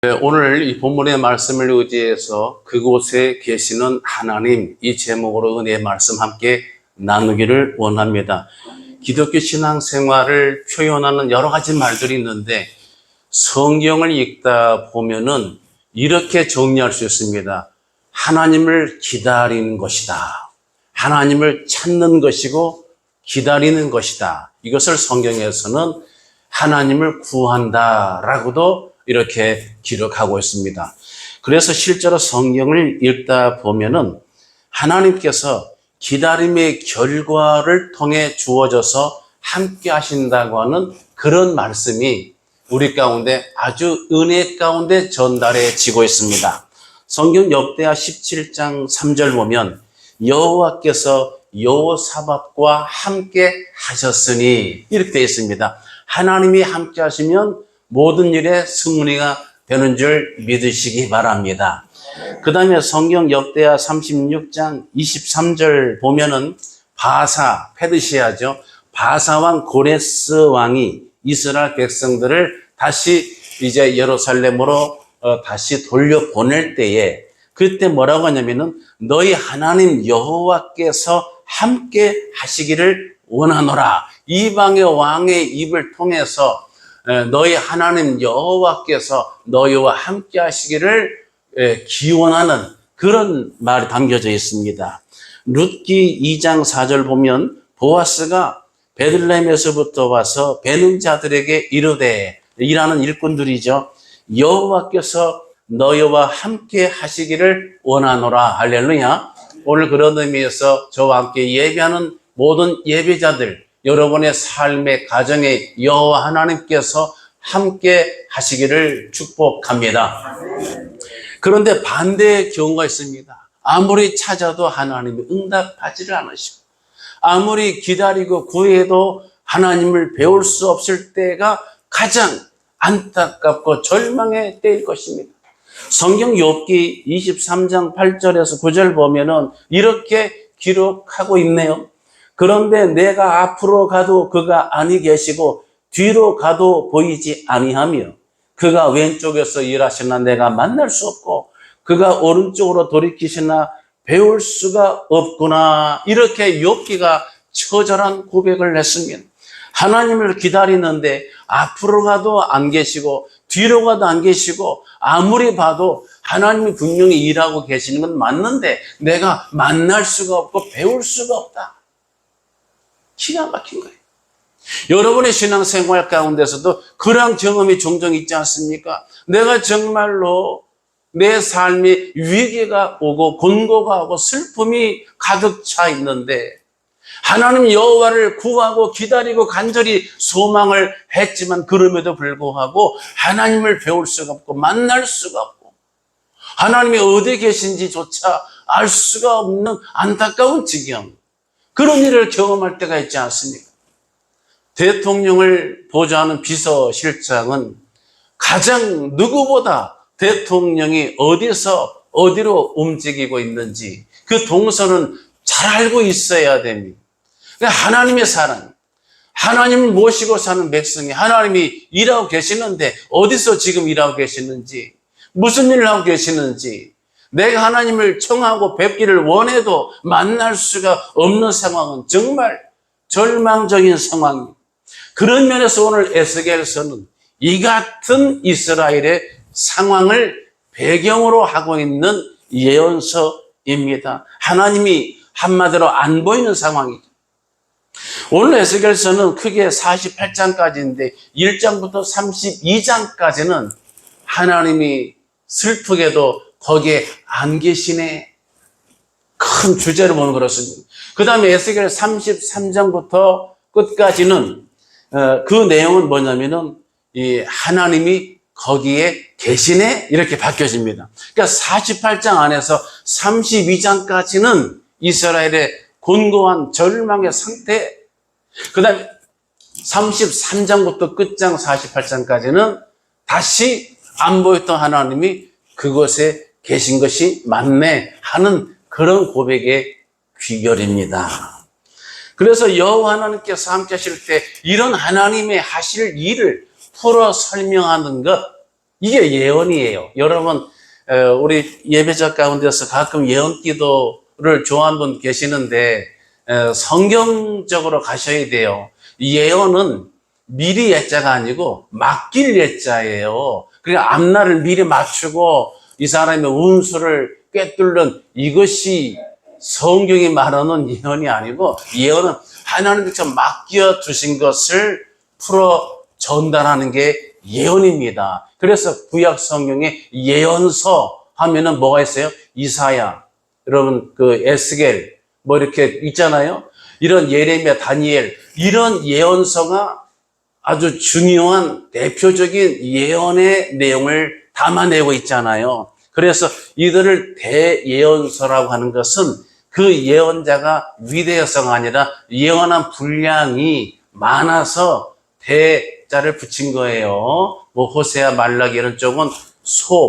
네, 오늘 이 본문의 말씀을 의지해서 그곳에 계시는 하나님, 이 제목으로 은혜의 말씀 함께 나누기를 원합니다. 기독교 신앙생활을 표현하는 여러 가지 말들이 있는데 성경을 읽다 보면은 이렇게 정리할 수 있습니다. 하나님을 기다리는 것이다. 하나님을 찾는 것이고 기다리는 것이다. 이것을 성경에서는 하나님을 구한다라고도 이렇게 기록하고 있습니다. 그래서 실제로 성경을 읽다 보면은 하나님께서 기다림의 결과를 통해 주어져서 함께 하신다고 하는 그런 말씀이 우리 가운데 아주 은혜 가운데 전달해지고 있습니다. 성경 역대하 17장 3절 보면 여호와께서 여호사밧과 함께 하셨으니 이렇게 되어 있습니다. 하나님이 함께 하시면 모든 일에 승리가 되는 줄 믿으시기 바랍니다. 그 다음에 성경 역대하 36장 23절 보면은 바사, 페르시아죠. 바사 왕 고레스 왕이 이스라엘 백성들을 다시 이제 예루살렘으로 다시 돌려보낼 때에 그때 뭐라고 하냐면은 너희 하나님 여호와께서 함께 하시기를 원하노라. 이방의 왕의 입을 통해서 너희 하나님 여호와께서 너희와 함께 하시기를 기원하는 그런 말이 담겨져 있습니다. 룻기 2장 4절 보면 보아스가 베들레헴에서부터 와서 베는 자들에게 이르되, 일하는 일꾼들이죠. 여호와께서 너희와 함께 하시기를 원하노라. 할렐루야. 오늘 그런 의미에서 저와 함께 예배하는 모든 예배자들, 여러분의 삶의 가정에 여호와 하나님께서 함께 하시기를 축복합니다. 그런데 반대의 경우가 있습니다. 아무리 찾아도 하나님이 응답하지를 않으시고 아무리 기다리고 구해도 하나님을 배울 수 없을 때가 가장 안타깝고 절망의 때일 것입니다. 성경 욥기 23장 8절에서 9절 보면은 이렇게 기록하고 있네요. 그런데 내가 앞으로 가도 그가 아니 계시고 뒤로 가도 보이지 아니하며 그가 왼쪽에서 일하시나 내가 만날 수 없고 그가 오른쪽으로 돌이키시나 배울 수가 없구나. 이렇게 욥기가 처절한 고백을 했습니다. 하나님을 기다리는데 앞으로 가도 안 계시고 뒤로 가도 안 계시고 아무리 봐도 하나님이 분명히 일하고 계시는 건 맞는데 내가 만날 수가 없고 배울 수가 없다. 기가 막힌 거예요. 여러분의 신앙생활 가운데서도 그런 경험이 종종 있지 않습니까? 내가 정말로 내 삶이 위기가 오고 곤고가 오고 슬픔이 가득 차 있는데 하나님 여호와를 구하고 기다리고 간절히 소망을 했지만 그럼에도 불구하고 하나님을 배울 수가 없고 만날 수가 없고 하나님이 어디 계신지조차 알 수가 없는 안타까운 지경, 그런 일을 경험할 때가 있지 않습니까? 대통령을 보좌하는 비서실장은 가장 누구보다 대통령이 어디서 어디로 움직이고 있는지 그 동선은 잘 알고 있어야 됩니다. 하나님의 사랑, 하나님을 모시고 사는 백성이 하나님이 일하고 계시는데 어디서 지금 일하고 계시는지, 무슨 일을 하고 계시는지, 내가 하나님을 청하고 뵙기를 원해도 만날 수가 없는 상황은 정말 절망적인 상황입니다. 그런 면에서 오늘 에스겔서는 이 같은 이스라엘의 상황을 배경으로 하고 있는 예언서입니다. 하나님이 한마디로 안 보이는 상황이죠. 오늘 에스겔서는 크게 48장까지인데 1장부터 32장까지는 하나님이 슬프게도 거기에 안 계시네, 큰 주제로 보면 그렇습니다. 그 다음에 에스겔 33장부터 끝까지는 그 내용은 뭐냐면은 이 하나님이 거기에 계시네 이렇게 바뀌어집니다. 그러니까 48장 안에서 32장까지는 이스라엘의 곤고한 절망의 상태, 그 다음에 33장부터 끝장 48장까지는 다시 안 보였던 하나님이 그곳에 계신 것이 맞네 하는 그런 고백의 귀결입니다. 그래서 여호와 하나님께서 함께 하실 때 이런 하나님의 하실 일을 풀어 설명하는 것, 이게 예언이에요. 여러분, 우리 예배자 가운데서 가끔 예언 기도를 좋아하는 분 계시는데, 성경적으로 가셔야 돼요. 예언은 미리 예자가 아니고 맡길 예자예요. 그러니까 앞날을 미리 맞추고 이 사람의 운수를 꿰뚫는 이것이 성경이 말하는 예언이 아니고, 예언은 하나님께서 맡겨 두신 것을 풀어 전달하는 게 예언입니다. 그래서 구약 성경에 예언서 하면은 뭐가 있어요? 이사야, 여러분 그 에스겔 뭐 이렇게 있잖아요. 이런 예레미야, 다니엘, 이런 예언서가 아주 중요한 대표적인 예언의 내용을 담아내고 있잖아요. 그래서 이들을 대예언서라고 하는 것은 그 예언자가 위대해서가 아니라 예언한 분량이 많아서 대자를 붙인 거예요. 뭐 호세아, 말라기 이런 쪽은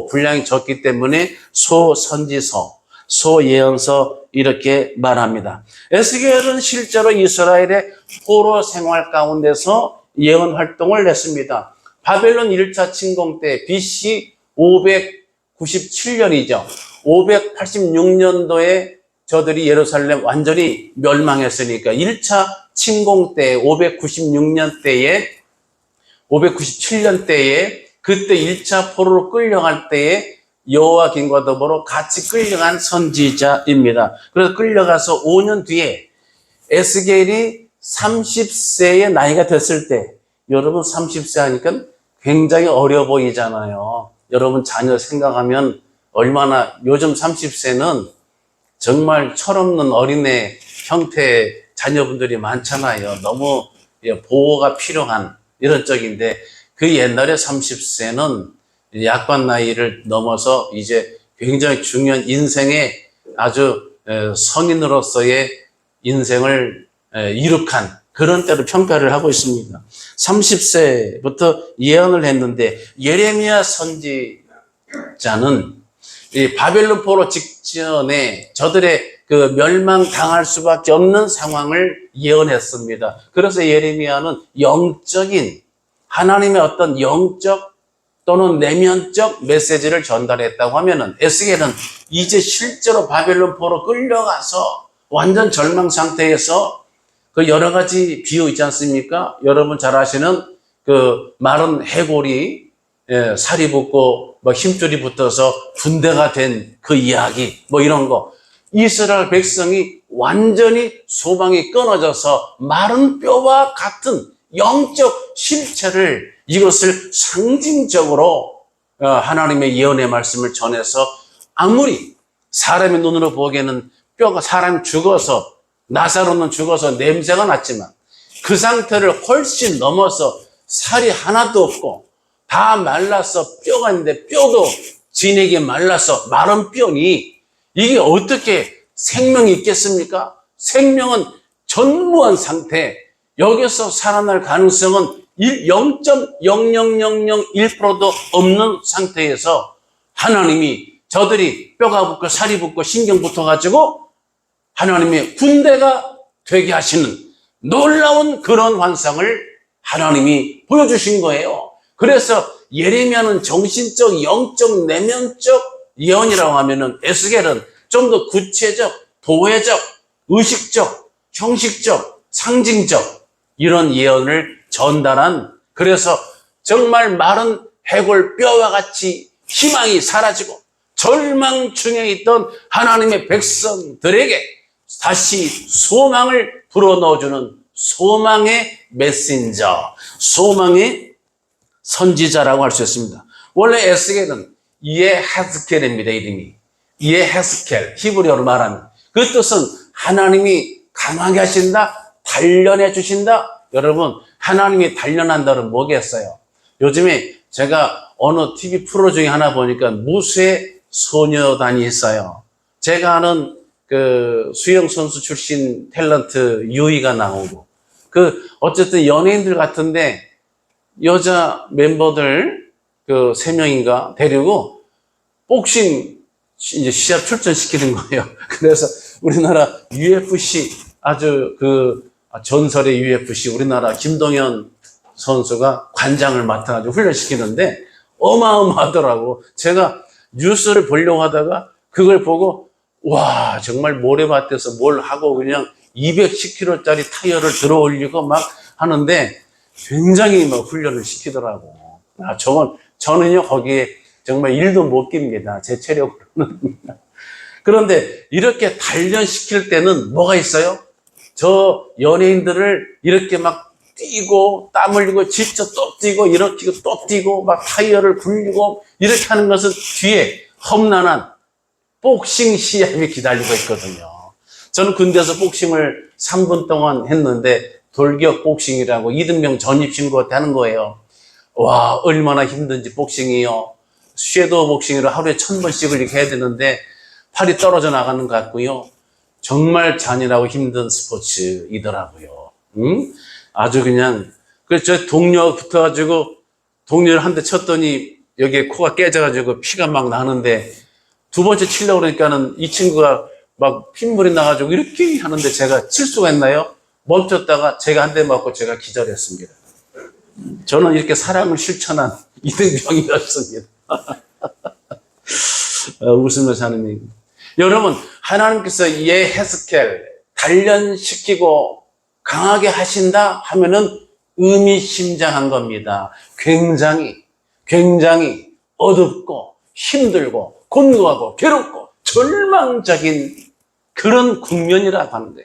분량이 적기 때문에 소선지서, 소예언서 이렇게 말합니다. 에스겔은 실제로 이스라엘의 포로 생활 가운데서 예언 활동을 했습니다. 바벨론 1차 침공 때 BC 597년이죠. 586년도에 저들이 예루살렘 완전히 멸망했으니까 1차 침공 때 597년 때에 그때 1차 포로로 끌려갈 때에 여호와김과 더불어 같이 끌려간 선지자입니다. 그래서 끌려가서 5년 뒤에 에스겔이 30세의 나이가 됐을 때, 여러분 30세 하니까 굉장히 어려 보이잖아요. 여러분 자녀 생각하면 얼마나, 요즘 30세는 정말 철없는 어린애 형태의 자녀분들이 많잖아요. 너무 보호가 필요한 이런 쪽인데, 그 옛날에 30세는 약관 나이를 넘어서 이제 굉장히 중요한 인생의 아주 성인으로서의 인생을 이룩한 그런 때로 평가를 하고 있습니다. 30세부터 예언을 했는데, 예레미야 선지자는 이 바벨론 포로 직전에 저들의 그 멸망당할 수밖에 없는 상황을 예언했습니다. 그래서 예레미야는 영적인 하나님의 어떤 영적 또는 내면적 메시지를 전달했다고 하면은, 에스겔은 이제 실제로 바벨론 포로 끌려가서 완전 절망 상태에서 그 여러 가지 비유 있지 않습니까? 여러분 잘 아시는 그 마른 해골이 살이 붙고 뭐 힘줄이 붙어서 군대가 된 그 이야기, 뭐 이런 거. 이스라엘 백성이 완전히 소망이 끊어져서 마른 뼈와 같은 영적 실체를, 이것을 상징적으로 하나님의 예언의 말씀을 전해서, 아무리 사람의 눈으로 보기에는 뼈가, 사람이 죽어서, 나사로는 죽어서 냄새가 났지만 그 상태를 훨씬 넘어서 살이 하나도 없고 다 말라서 뼈가 있는데 뼈도 진하게 말라서 마른 뼈니 이게 어떻게 생명이 있겠습니까? 생명은 전무한 상태, 여기서 살아날 가능성은 0.00001%도 없는 상태에서 하나님이 저들이 뼈가 붙고 살이 붙고 신경 붙어가지고 하나님의 군대가 되게 하시는 놀라운 그런 환상을 하나님이 보여주신 거예요. 그래서 예레미야는 정신적, 영적, 내면적 예언이라고 하면은, 에스겔은 좀 더 구체적, 도회적, 의식적, 형식적, 상징적 이런 예언을 전달한, 그래서 정말 마른 해골 뼈와 같이 희망이 사라지고 절망 중에 있던 하나님의 백성들에게 다시 소망을 불어넣어주는 소망의 메신저, 소망의 선지자라고 할 수 있습니다. 원래 에스겔은 예헤스켈입니다. 이름이 예헤스켈, 히브리어로 말하면 그 뜻은 하나님이 강하게 하신다, 단련해 주신다. 여러분, 하나님이 단련한다는 뭐겠어요? 요즘에 제가 어느 TV 프로 중에 하나 보니까 무쇠 소녀단이 있어요. 제가 아는 그 수영 선수 출신 탤런트 유이가 나오고, 그 어쨌든 연예인들 같은데 여자 멤버들 그 3명인가 데리고 복싱 이제 시합 출전시키는 거예요. 그래서 우리나라 UFC, 아주 그 전설의 UFC 우리나라 김동현 선수가 관장을 맡아가지고 훈련시키는데 어마어마하더라고. 제가 뉴스를 보려고 하다가 그걸 보고 와 정말 모래밭에서 뭘 하고 그냥 210kg짜리 타이어를 들어 올리고 막 하는데 굉장히 막 훈련을 시키더라고. 저는요 거기에 정말 일도 못 깁니다. 제 체력으로는. 그런데 이렇게 단련시킬 때는 뭐가 있어요? 저 연예인들을 이렇게 막 뛰고 땀 흘리고 진짜 또 뛰고 이렇게 또 뛰고 막 타이어를 굴리고 이렇게 하는 것은 뒤에 험난한 복싱 시합이 기다리고 있거든요. 저는 군대에서 복싱을 3분 동안 했는데 돌격 복싱이라고 이등병 전입신고 때 하는 거예요. 와 얼마나 힘든지 복싱이요. 섀도우 복싱으로 하루에 1000번씩을 이렇게 해야 되는데 팔이 떨어져 나가는 것 같고요. 정말 잔인하고 힘든 스포츠이더라고요. 아주 그냥 그래서 저 동료 붙어가지고 동료를 한 대 쳤더니 여기에 코가 깨져가지고 피가 막 나는데 두 번째 치려고 그러니까는 이 친구가 막 핏물이 나가지고 이렇게 하는데 제가 칠 수가 있나요? 멈췄다가 제가 한 대 맞고 제가 기절했습니다. 저는 이렇게 사랑을 실천한 이등병이었습니다. 웃으면서 하는 얘기. 여러분, 하나님께서 예헤스켈 단련시키고 강하게 하신다 하면은 의미심장한 겁니다. 굉장히 어둡고 힘들고 곤고하고 괴롭고 절망적인 그런 국면이라고 하는데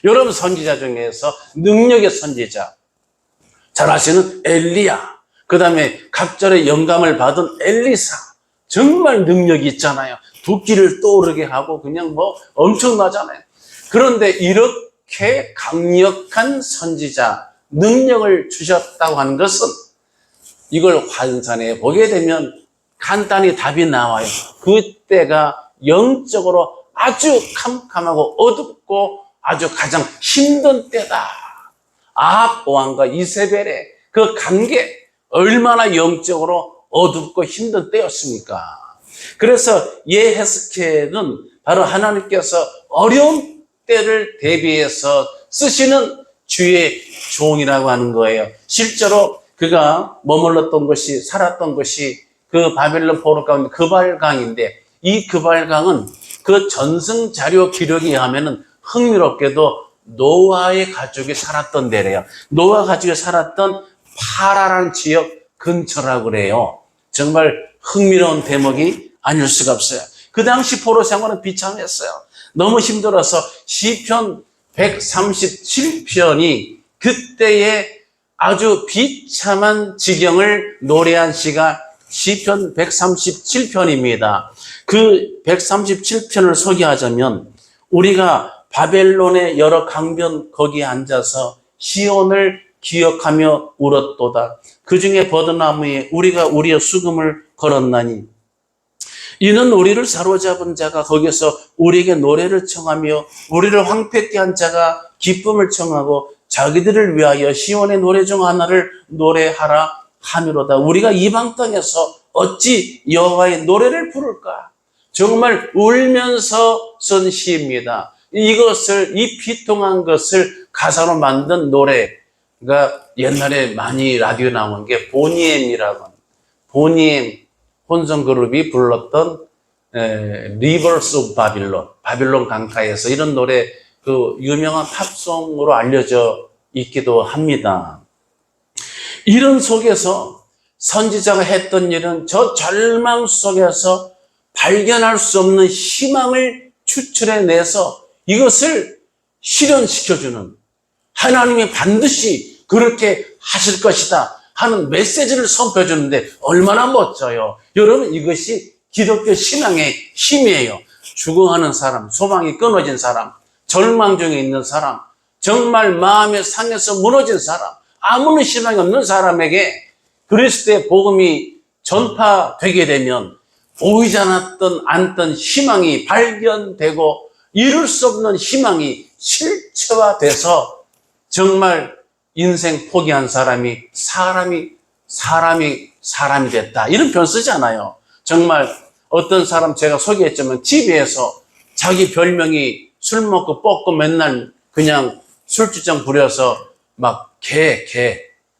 여러분 선지자 중에서 능력의 선지자 잘 아시는 엘리야 그 다음에 각절의 영감을 받은 엘리사 정말 능력이 있잖아요. 붓기를 떠오르게 하고 그냥 뭐 엄청나잖아요. 그런데 이렇게 강력한 선지자 능력을 주셨다고 하는 것은 이걸 환산해 보게 되면 간단히 답이 나와요. 그때가 영적으로 아주 캄캄하고 어둡고 아주 가장 힘든 때다. 아합 왕과 이세벨의 그 관계 얼마나 영적으로 어둡고 힘든 때였습니까? 그래서 예헤스켈은 바로 하나님께서 어려운 때를 대비해서 쓰시는 주의 종이라고 하는 거예요. 실제로 그가 머물렀던 것이 살았던 것이 그 바벨론 포로 가운데 그발강인데 이 그발강은 그 전승 자료 기록에 의하면은 흥미롭게도 노아의 가족이 살았던 데래요. 노아 가족이 살았던 파라라는 지역 근처라고 그래요. 정말 흥미로운 대목이 아닐 수가 없어요. 그 당시 포로 생활은 비참했어요. 너무 힘들어서 시편 137편이 그때의 아주 비참한 지경을 노래한 시가 시편 137편입니다. 그 137편을 소개하자면 우리가 바벨론의 여러 강변 거기에 앉아서 시온을 기억하며 울었도다. 그 중에 버드나무에 우리가 우리의 수금을 걸었나니 이는 우리를 사로잡은 자가 거기서 우리에게 노래를 청하며 우리를 황폐케 한 자가 기쁨을 청하고 자기들을 위하여 시온의 노래 중 하나를 노래하라 하미로다. 우리가 이방 땅에서 어찌 여호와의 노래를 부를까? 정말 울면서 쓴 시입니다. 이것을 이 비통한 것을 가사로 만든 노래가 옛날에 많이 라디오 나온 게 보니엠이라고 보니엠 혼성 그룹이 불렀던 리버스 오브 바빌론 바빌론 강가에서 이런 노래 그 유명한 팝송으로 알려져 있기도 합니다. 이런 속에서 선지자가 했던 일은 저 절망 속에서 발견할 수 없는 희망을 추출해내서 이것을 실현시켜주는 하나님이 반드시 그렇게 하실 것이다 하는 메시지를 선포해주는데 얼마나 멋져요. 여러분 이것이 기독교 신앙의 힘이에요. 죽어가는 사람, 소망이 끊어진 사람, 절망 중에 있는 사람, 정말 마음의 상에서 무너진 사람, 아무런 희망이 없는 사람에게 그리스도의 복음이 전파되게 되면 보이지 않던 희망이 발견되고 이룰 수 없는 희망이 실체화돼서 정말 인생 포기한 사람이 됐다. 이런 표현 쓰지 않아요. 정말 어떤 사람 제가 소개했지만 TV에서 자기 별명이 술 먹고 뻗고 맨날 그냥 술주정 부려서 막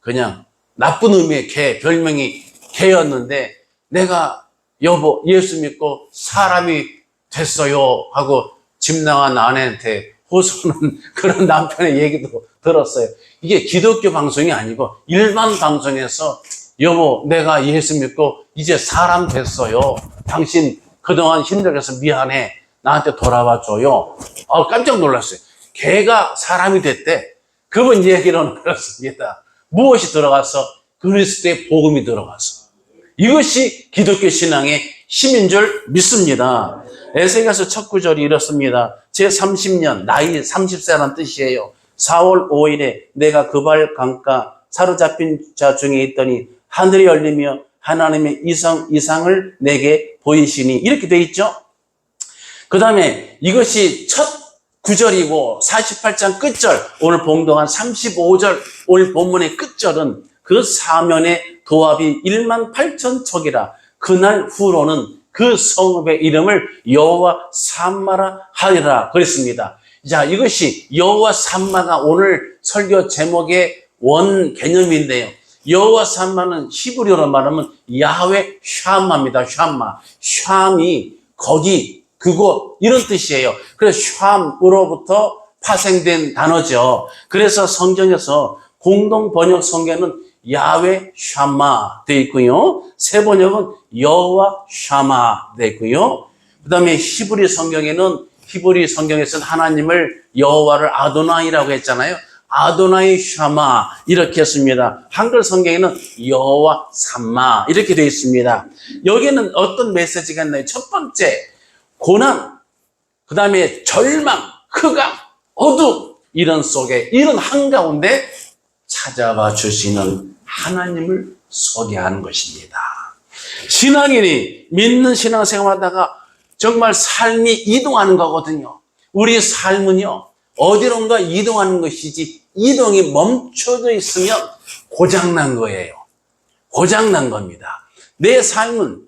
그냥 나쁜 의미의 별명이 개였는데 내가 여보 예수 믿고 사람이 됐어요 하고 집 나간 아내한테 호소는 그런 남편의 얘기도 들었어요. 이게 기독교 방송이 아니고 일반 방송에서 여보 내가 예수 믿고 이제 사람 됐어요. 당신 그동안 힘들게 해서 미안해. 나한테 돌아와 줘요. 깜짝 놀랐어요. 걔가 사람이 됐대. 그분 얘기로는 그렇습니다. 무엇이 들어가서? 그리스도의 복음이 들어가서. 이것이 기독교 신앙의 힘인 줄 믿습니다. 에세겔서 첫 구절이 이렇습니다. 제30년 나이 30세라는 뜻이에요. 4월 5일에 내가 그발 강가 사로잡힌 자 중에 있더니 하늘이 열리며 하나님의 이상을 내게 보이시니 이렇게 돼 있죠. 그 다음에 이것이 첫 구절이고 48장 끝절, 오늘 봉독한 35절, 오늘 본문의 끝절은 그 사면의 도합이 18,000척이라 그날 후로는 그 성읍의 이름을 여호와 삼마라 하리라 그랬습니다. 자, 이것이 여호와 삼마가 오늘 설교 제목의 원 개념인데요. 여호와 삼마는 히브리어로 말하면 야훼 샴마입니다. 샴마. 샴이 거기, 그곳 이런 뜻이에요. 그래서 샴으로부터 파생된 단어죠. 그래서 성경에서 공동 번역 성경은 야훼 샴마 되어 있고요. 새 번역은 여호와 샴마 되어 있고요. 그 다음에 히브리 성경에서는 하나님을 여호와를 아도나이라고 했잖아요. 아도나이 샤마 이렇게 했습니다. 한글 성경에는 여호와 삼마 이렇게 되어 있습니다. 여기는 어떤 메시지가 있나요? 첫 번째, 고난, 그 다음에 절망, 흑암, 어둠 이런 속에 이런 한가운데 찾아와 주시는 하나님을 소개하는 것입니다. 신앙인이 믿는 신앙생활하다가 정말 삶이 이동하는 거거든요. 우리 삶은요 어디론가 이동하는 것이지 이동이 멈춰져 있으면 고장난 거예요. 고장난 겁니다. 내 삶은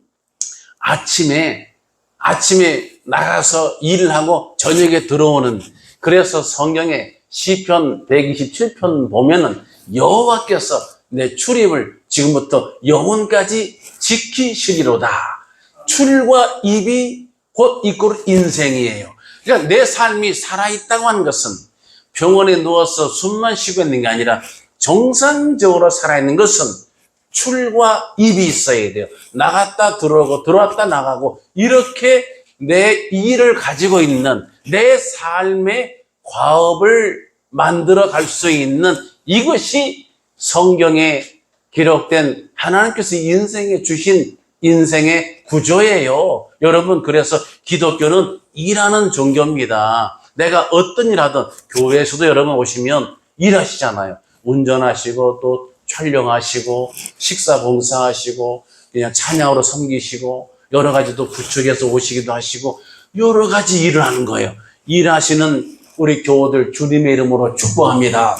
아침에 나가서 일을 하고 저녁에 들어오는, 그래서 성경에 시편 127편 보면은 여호와께서 내 출입을 지금부터 영원까지 지키시리로다. 출과 입이 곧 이꼴 인생이에요. 그러니까 내 삶이 살아있다고 하는 것은 병원에 누워서 숨만 쉬고 있는 게 아니라 정상적으로 살아있는 것은 출과 입이 있어야 돼요. 나갔다 들어오고 들어왔다 나가고 이렇게 내 일을 가지고 있는 내 삶의 과업을 만들어 갈 수 있는 이것이 성경에 기록된 하나님께서 인생에 주신 인생의 구조예요. 여러분, 그래서 기독교는 일하는 종교입니다. 내가 어떤 일 하든 교회에서도 여러분 오시면 일하시잖아요. 운전하시고 또 촬영하시고 식사 봉사하시고 그냥 찬양으로 섬기시고 여러 가지 또 구축해서 오시기도 하시고 여러 가지 일을 하는 거예요. 일하시는 우리 교우들 주님의 이름으로 축복합니다.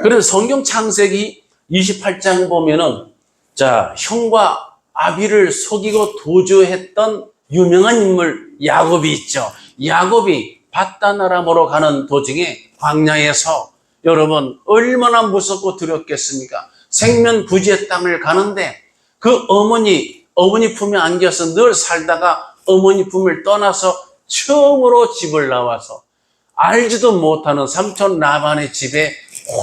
그래서 성경 창세기 28장 보면은 자, 형과 아비를 속이고 도주했던 유명한 인물 야곱이 있죠. 야곱이 밧단 아람으로 가는 도중에 광야에서 여러분 얼마나 무섭고 두렵겠습니까? 생면부지의 땅을 가는데 그 어머니 품에 안겨서 늘 살다가 어머니 품을 떠나서 처음으로 집을 나와서 알지도 못하는 삼촌 라반의 집에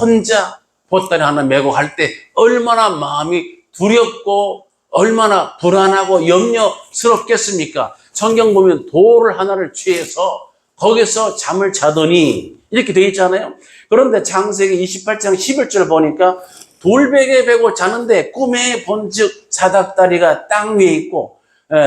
혼자 보따리 하나 메고 갈 때 얼마나 마음이 두렵고 얼마나 불안하고 염려스럽겠습니까? 성경 보면 돌을 하나를 취해서 거기서 잠을 자더니 이렇게 되어 있잖아요. 그런데 창세기 28장 11절 보니까 돌베개 베고 자는데 꿈에 본즉 사닥다리가 땅 위에 있고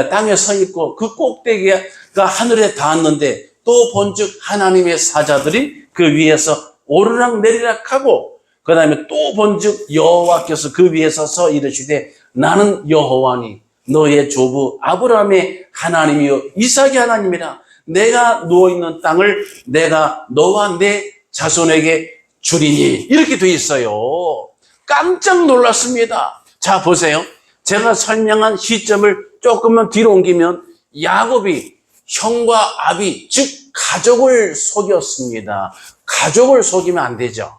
땅에 서 있고 그 꼭대기가 하늘에 닿았는데 또 본즉 하나님의 사자들이 그 위에서 오르락 내리락 하고 그 다음에 또 본즉 여호와께서 그 위에 서서 이르시되 나는 여호와니 너의 조부 아브라함의 하나님이요 이삭의 하나님이라. 내가 누워있는 땅을 내가 너와 내 자손에게 주리니 이렇게 돼 있어요. 깜짝 놀랐습니다. 자 보세요. 제가 설명한 시점을 조금만 뒤로 옮기면 야곱이 형과 아비 즉 가족을 속였습니다. 가족을 속이면 안 되죠.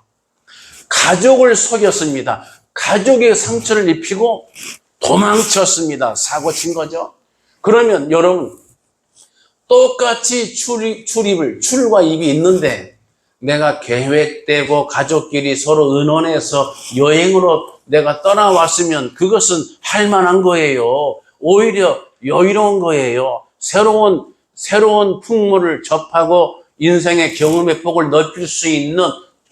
가족을 속였습니다. 가족의 상처를 입히고 도망쳤습니다. 사고 친 거죠. 그러면 여러분, 똑같이 출과 입이 있는데 내가 계획되고 가족끼리 서로 의논해서 여행으로 내가 떠나왔으면 그것은 할 만한 거예요. 오히려 여유로운 거예요. 새로운 풍물을 접하고 인생의 경험의 폭을 넓힐 수 있는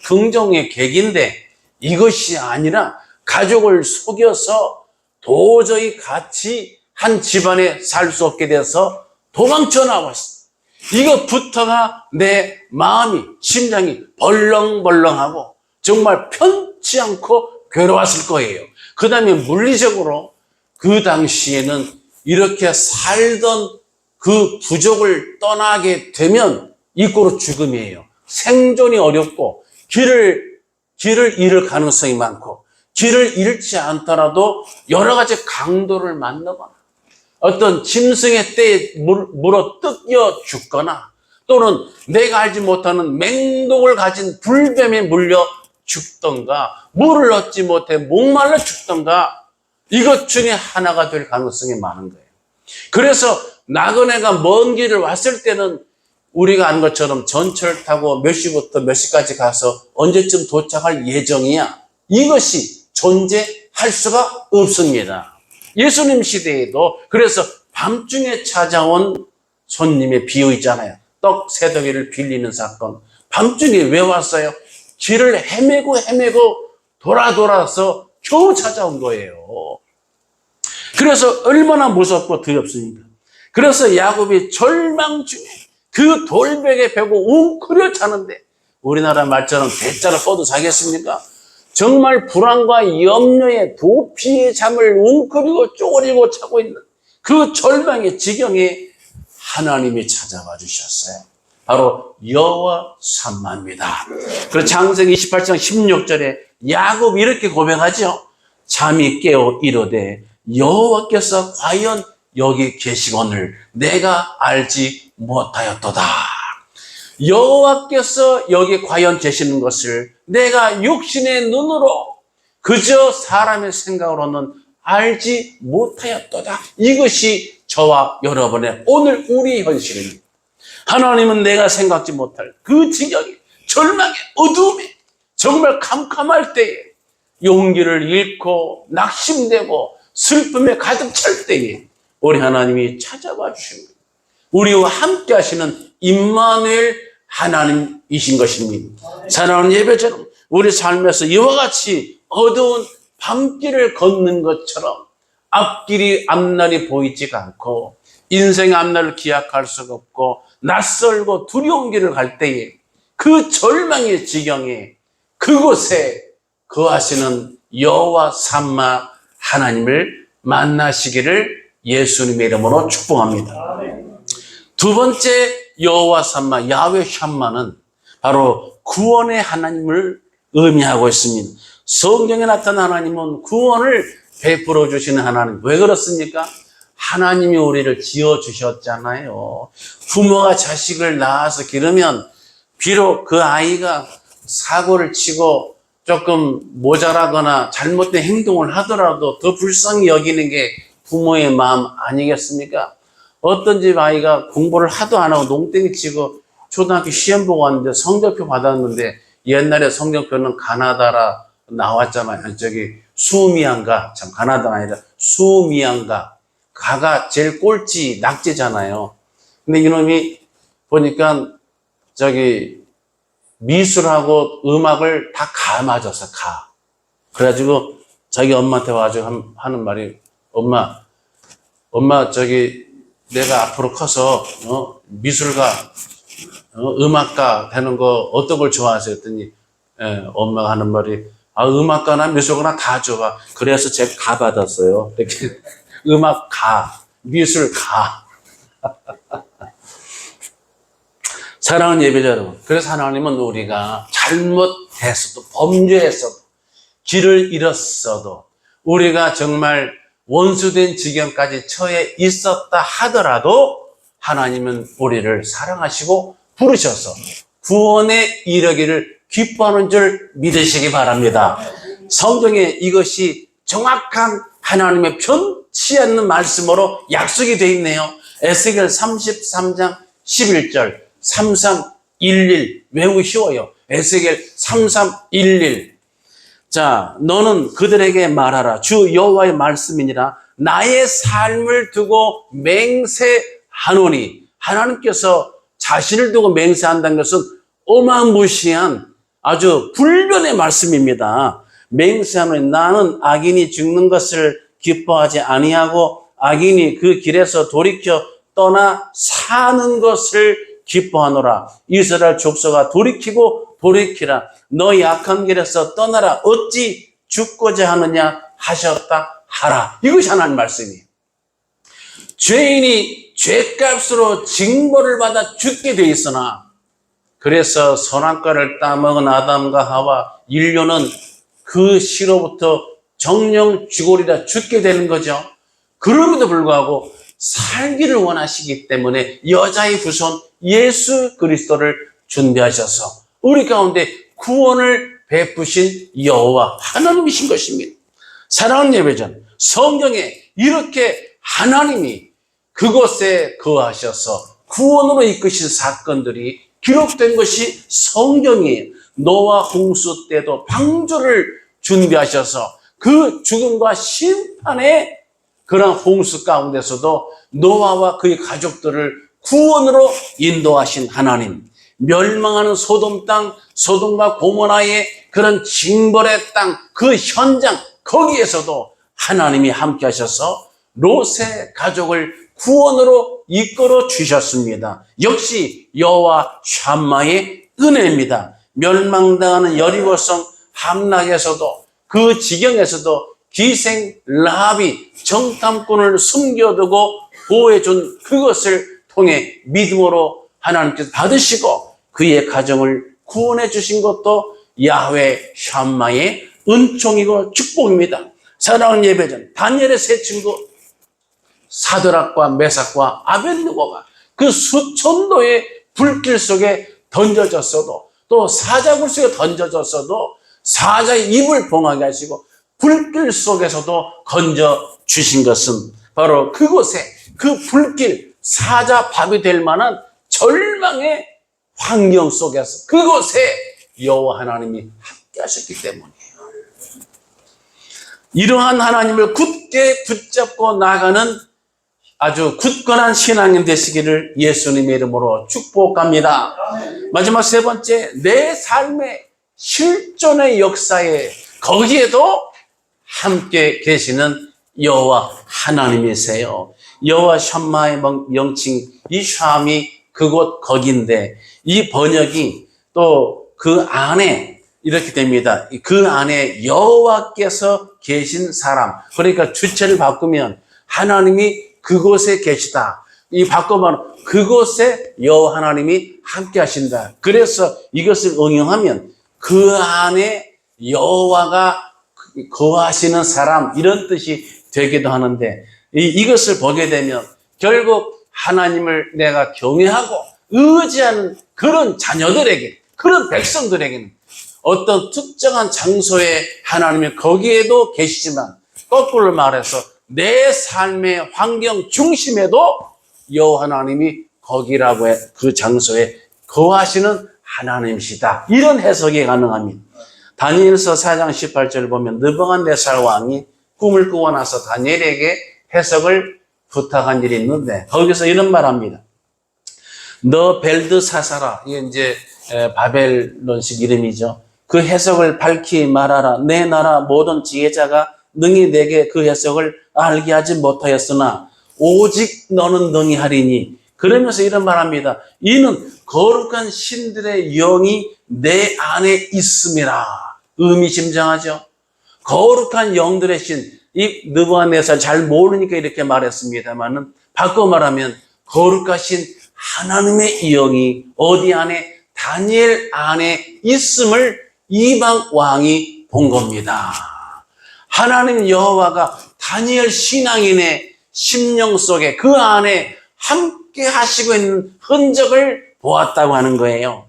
긍정의 계기인데, 이것이 아니라 가족을 속여서 도저히 같이 한 집안에 살 수 없게 돼서 도망쳐 나왔어. 이것부터가 내 마음이, 심장이 벌렁벌렁하고 정말 편치 않고 괴로웠을 거예요. 그 다음에 물리적으로 그 당시에는 이렇게 살던 그 부족을 떠나게 되면 이꼬로 죽음이에요. 생존이 어렵고 길을 잃을 가능성이 많고, 길을 잃지 않더라도 여러 가지 강도를 만나거나 어떤 짐승의 떼에 물어 뜯겨 죽거나, 또는 내가 알지 못하는 맹독을 가진 불뱀에 물려 죽던가, 물을 얻지 못해 목말라 죽던가, 이것 중에 하나가 될 가능성이 많은 거예요. 그래서 나그네가 먼 길을 왔을 때는 우리가 아는 것처럼 전철 타고 몇 시부터 몇 시까지 가서 언제쯤 도착할 예정이야, 이것이 존재할 수가 없습니다. 예수님 시대에도 그래서 밤중에 찾아온 손님의 비유 있잖아요. 떡 세 덩이를 빌리는 사건. 밤중에 왜 왔어요? 길을 헤매고 돌아서 겨우 찾아온 거예요. 그래서 얼마나 무섭고 두렵습니까? 그래서 야곱이 절망 중에 그 돌벽에 베고 웅크려 자는데, 우리나라 말처럼 대자로 뻗어 자겠습니까? 정말 불안과 염려에 도피의 잠을 웅크리고 쪼그리고 자고 있는 그 절망의 지경에 하나님이 찾아와 주셨어요. 바로 여호와 삼마입니다. 그래서 창세기 28장 16절에 야곱이 이렇게 고백하죠. 잠이 깨어 이르되 여호와께서 과연 여기 계시거늘 내가 알지 못하였도다. 여호와께서 여기 과연 계시는 것을 내가 육신의 눈으로 그저 사람의 생각으로는 알지 못하였도다. 이것이 저와 여러분의 오늘 우리의 현실입니다. 하나님은 내가 생각지 못할 그 지경에, 절망에, 어두움에, 정말 캄캄할 때에, 용기를 잃고 낙심되고 슬픔에 가득 찰 때에 우리 하나님이 찾아와 주십니다. 우리와 함께 하시는 임마누엘 하나님이신 것입니다. 사랑하는 예배자는 우리 삶에서 이와 같이 어두운 밤길을 걷는 것처럼 앞날이 보이지가 않고 인생의 앞날을 기약할 수가 없고 낯설고 두려운 길을 갈 때에 그 절망의 지경에 그곳에 거하시는 여호와 삼마 하나님을 만나시기를 예수님의 이름으로 축복합니다. 두 번째 여호와 삼마, 야훼 샴마는 바로 구원의 하나님을 의미하고 있습니다. 성경에 나타난 하나님은 구원을 베풀어 주시는 하나님. 왜 그렇습니까? 하나님이 우리를 지어주셨잖아요. 부모가 자식을 낳아서 기르면 비록 그 아이가 사고를 치고 조금 모자라거나 잘못된 행동을 하더라도 더 불쌍히 여기는 게 부모의 마음 아니겠습니까? 어떤 집 아이가 공부를 하도 안 하고 농땡이 치고 초등학교 시험 보고 왔는데 성적표 받았는데, 옛날에 성적표는 가나다라 나왔잖아요. 저기 수미양가, 참 가나다가 아니라 수미양가, 가가 제일 꼴찌 낙제잖아요. 근데 이놈이 보니까 저기 미술하고 음악을 다 가 맞았어, 가. 그래가지고 자기 엄마한테 와가지고 하는 말이, 엄마 저기 내가 앞으로 커서 미술가, 음악가 되는 거 어떤 걸 좋아하세요? 했더니 엄마가 하는 말이, 음악가나 미술가나 다 좋아. 그래서 제가 가 받았어요. 이렇게 음악 가, 미술 가. 사랑하는 예배자 여러분, 그래서 하나님은 우리가 잘못했어도, 범죄했어도, 길을 잃었어도, 우리가 정말 원수된 지경까지 처해 있었다 하더라도 하나님은 우리를 사랑하시고 부르셔서 구원에 이르기를 기뻐하는 줄 믿으시기 바랍니다. 성경에 이것이 정확한 하나님의 편치 않는 말씀으로 약속이 되어 있네요. 에스겔 33장 11절 3311 외우기 쉬워요. 에스겔 3311. 자, 너는 그들에게 말하라. 주 여호와의 말씀이니라. 나의 삶을 두고 맹세하노니. 하나님께서 자신을 두고 맹세한다는 것은 어마무시한 아주 불변의 말씀입니다. 맹세하노니 나는 악인이 죽는 것을 기뻐하지 아니하고 악인이 그 길에서 돌이켜 떠나 사는 것을 기뻐하노라. 이스라엘 족속아 돌이키고 돌이키라. 너희 악한 길에서 떠나라. 어찌 죽고자 하느냐 하셨다 하라. 이것이 하나님 말씀이에요. 죄인이 죄값으로 징벌을 받아 죽게 돼 있으나 그래서 선악과를 따먹은 아담과 하와 인류는 그 씨로부터 정령 죽으리라 죽게 되는 거죠. 그럼에도 불구하고 살기를 원하시기 때문에 여자의 후손 예수 그리스도를 준비하셔서 우리 가운데 구원을 베푸신 여호와 하나님이신 것입니다. 사랑하는 예배전, 성경에 이렇게 하나님이 그곳에 거하셔서 구원으로 이끄신 사건들이 기록된 것이 성경이에요. 노아 홍수 때도 방주를 준비하셔서 그 죽음과 심판의 그런 홍수 가운데서도 노아와 그의 가족들을 구원으로 인도하신 하나님, 멸망하는 소돔 땅, 소돔과 고모라의 그런 징벌의 땅, 그 현장 거기에서도 하나님이 함께 하셔서 롯의 가족을 구원으로 이끌어 주셨습니다. 역시 여호와 샴마의 은혜입니다. 멸망당하는 여리고성 함락에서도 그 지경에서도 기생 라합이 정탐꾼을 숨겨두고 보호해준 그것을 통해 믿음으로 하나님께서 받으시고 그의 가정을 구원해 주신 것도 야훼 샴마의 은총이고 축복입니다. 사랑하는 예배전, 다니엘의 세 친구 사드락과 메삭과 아벳느고가 그 수천도의 불길 속에 던져졌어도 또 사자굴 속에 던져졌어도 사자의 입을 봉하게 하시고 불길 속에서도 건져 주신 것은 바로 그곳에 그 불길 사자 밥이 될 만한 절망의 환경 속에서 그곳에 여호와 하나님이 함께 하셨기 때문이에요. 이러한 하나님을 굳게 붙잡고 나가는 아주 굳건한 신앙인 되시기를 예수님의 이름으로 축복합니다. 마지막 세 번째, 내 삶의 실존의 역사에 거기에도 함께 계시는 여호와 하나님이세요. 여호와 샴마의 명칭, 이 샴이 그곳 거기인데 이 번역이 또 그 안에 이렇게 됩니다. 그 안에 여호와께서 계신 사람, 그러니까 주체를 바꾸면 하나님이 그곳에 계시다. 이 바꿔보면 그곳에 여호와 하나님이 함께 하신다. 그래서 이것을 응용하면 그 안에 여호와가 거하시는 사람, 이런 뜻이 되기도 하는데 이것을 보게 되면 결국 하나님을 내가 경외하고 의지하는 그런 자녀들에게, 그런 백성들에게는 어떤 특정한 장소에 하나님이 거기에도 계시지만 거꾸로 말해서 내 삶의 환경 중심에도 여호와 하나님이 거기라고 해, 그 장소에 거하시는 하나님이시다. 이런 해석이 가능합니다. 다니엘서 4장 18절을 보면 느부갓네살 왕이 꿈을 꾸고 나서 다니엘에게 해석을 부탁한 일이 있는데 거기서 이런 말합니다. 너 벨드사사라, 이게 이제 바벨론식 이름이죠. 그 해석을 밝히 말하라. 내 나라 모든 지혜자가 능히 내게 그 해석을 알게 하지 못하였으나 오직 너는 능히 하리니. 그러면서 이런 말합니다. 이는 거룩한 신들의 영이 내 안에 있음이라. 의미심장하죠. 거룩한 영들의 신, 이 느부갓네살 잘 모르니까 이렇게 말했습니다만은 바꿔 말하면 거룩하신 하나님의 영이 어디 안에, 다니엘 안에 있음을 이방 왕이 본 겁니다. 하나님 여호와가 다니엘 신앙인의 심령 속에 그 안에 함께 하시고 있는 흔적을 보았다고 하는 거예요.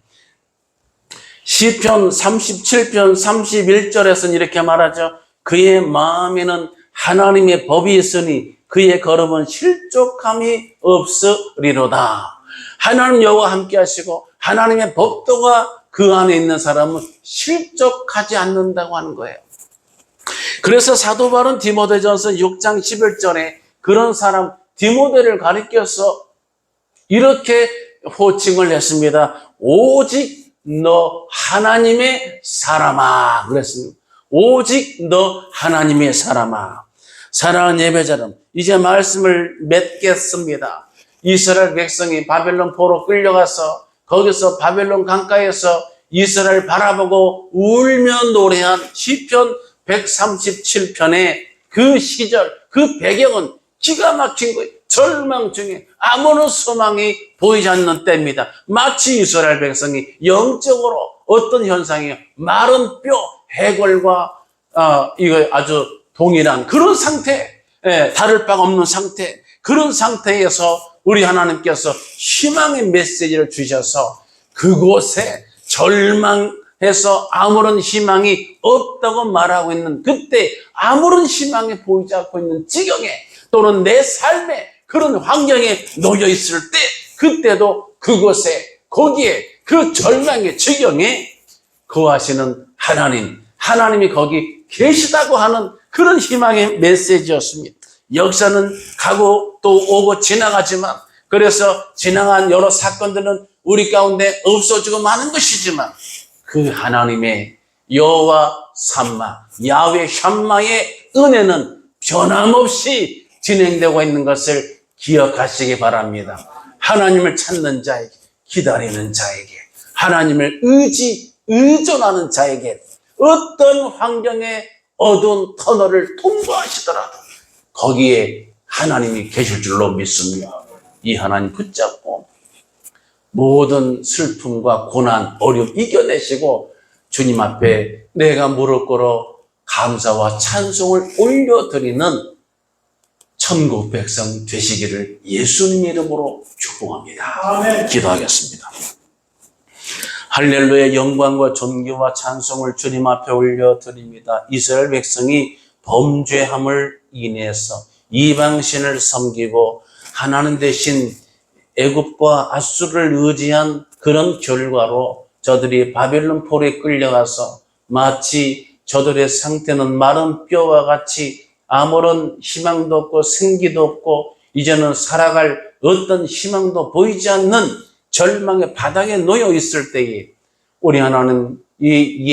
시편 37편 31절에서는 이렇게 말하죠. 그의 마음에는 하나님의 법이 있으니 그의 걸음은 실족함이 없으리로다. 하나님 여호와 함께 하시고 하나님의 법도가 그 안에 있는 사람은 실족하지 않는다고 하는 거예요. 그래서 사도 바울은 디모데전서 6장 11절에 그런 사람 디모데를 가리켜서 이렇게 호칭을 했습니다. 오직 너 하나님의 사람아 그랬습니다. 오직 너 하나님의 사람아. 사랑하는 예배자름, 이제 말씀을 맺겠습니다. 이스라엘 백성이 바벨론 포로 끌려가서 거기서 바벨론 강가에서 이스라엘 바라보고 울며 노래한 시편 137편의 그 시절, 그 배경은 기가 막힌 거예요. 절망 중에 아무런 소망이 보이지 않는 때입니다. 마치 이스라엘 백성이 영적으로 어떤 현상이에요? 마른 뼈, 해골과 이거 아주 동일한 그런 상태, 다를 바가 없는 상태, 그런 상태에서 우리 하나님께서 희망의 메시지를 주셔서 그곳에 절망해서 아무런 희망이 없다고 말하고 있는 그때 아무런 희망이 보이지 않고 있는 지경에 또는 내 삶에 그런 환경에 놓여 있을 때 그때도 그곳에 거기에 그 절망의 지경에 거하시는 하나님이 거기 계시다고 하는 그런 희망의 메시지였습니다. 역사는 가고 또 오고 지나가지만 그래서 지나간 여러 사건들은 우리 가운데 없어지고 마는 것이지만 그 하나님의 여호와 삼마, 야훼 샴마의 은혜는 변함없이 진행되고 있는 것을 기억하시기 바랍니다. 하나님을 찾는 자에게, 기다리는 자에게, 하나님을 의존하는 자에게 어떤 환경의 어두운 터널을 통과하시더라도 거기에 하나님이 계실 줄로 믿습니다. 이 하나님 붙잡고 모든 슬픔과 고난, 어려움 이겨내시고 주님 앞에 내가 무릎 꿇어 감사와 찬송을 올려드리는 천국 백성 되시기를 예수님의 이름으로 축복합니다. 아멘. 기도하겠습니다. 할렐루야. 영광과 존귀와 찬송을 주님 앞에 올려드립니다. 이스라엘 백성이 범죄함을 인해서 이방신을 섬기고 하나님 대신 애굽과 앗수를 의지한 그런 결과로 저들이 바벨론 포로에 끌려가서 마치 저들의 상태는 마른 뼈와 같이 아무런 희망도 없고 생기도 없고 이제는 살아갈 어떤 희망도 보이지 않는 절망의 바닥에 놓여 있을 때에 우리 하나님 이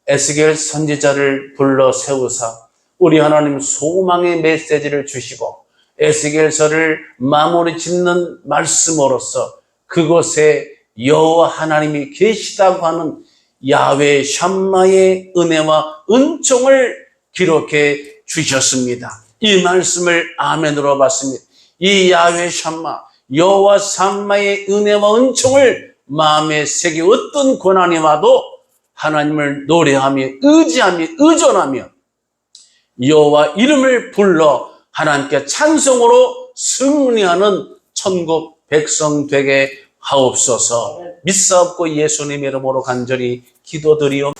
에스겔 선지자를 불러 세우사 우리 하나님 소망의 메시지를 주시고 에스겔서를 마무리 짓는 말씀으로써 그곳에 여호와 하나님이 계시다고 하는 야훼 샴마의 은혜와 은총을 기록해 주셨습니다. 이 말씀을 아멘으로 받습니다. 이 야훼 샴마, 여호와 삼마의 은혜와 은총을 마음에 새겨 어떤 고난이 와도 하나님을 노래하며 의지하며 의존하며 여호와 이름을 불러 하나님께 찬송으로 승리하는 천국 백성 되게 하옵소서. 믿사옵고 예수님의 이름으로 간절히 기도드리옵.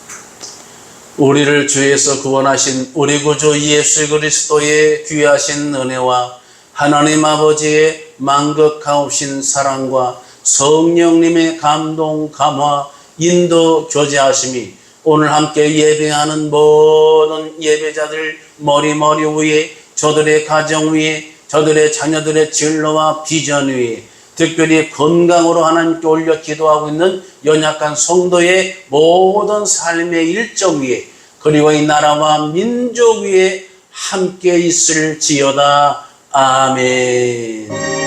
우리를 죄에서 구원하신 우리 구주 예수 그리스도의 귀하신 은혜와 하나님 아버지의 만극하옵신 사랑과 성령님의 감동, 감화, 인도, 교제하심이 오늘 함께 예배하는 모든 예배자들 머리 위에 저들의 가정 위에 저들의 자녀들의 진로와 비전 위에 특별히 건강으로 하나님께 올려 기도하고 있는 연약한 성도의 모든 삶의 일정 위에 그리고 이 나라와 민족 위에 함께 있을지어다. 아멘.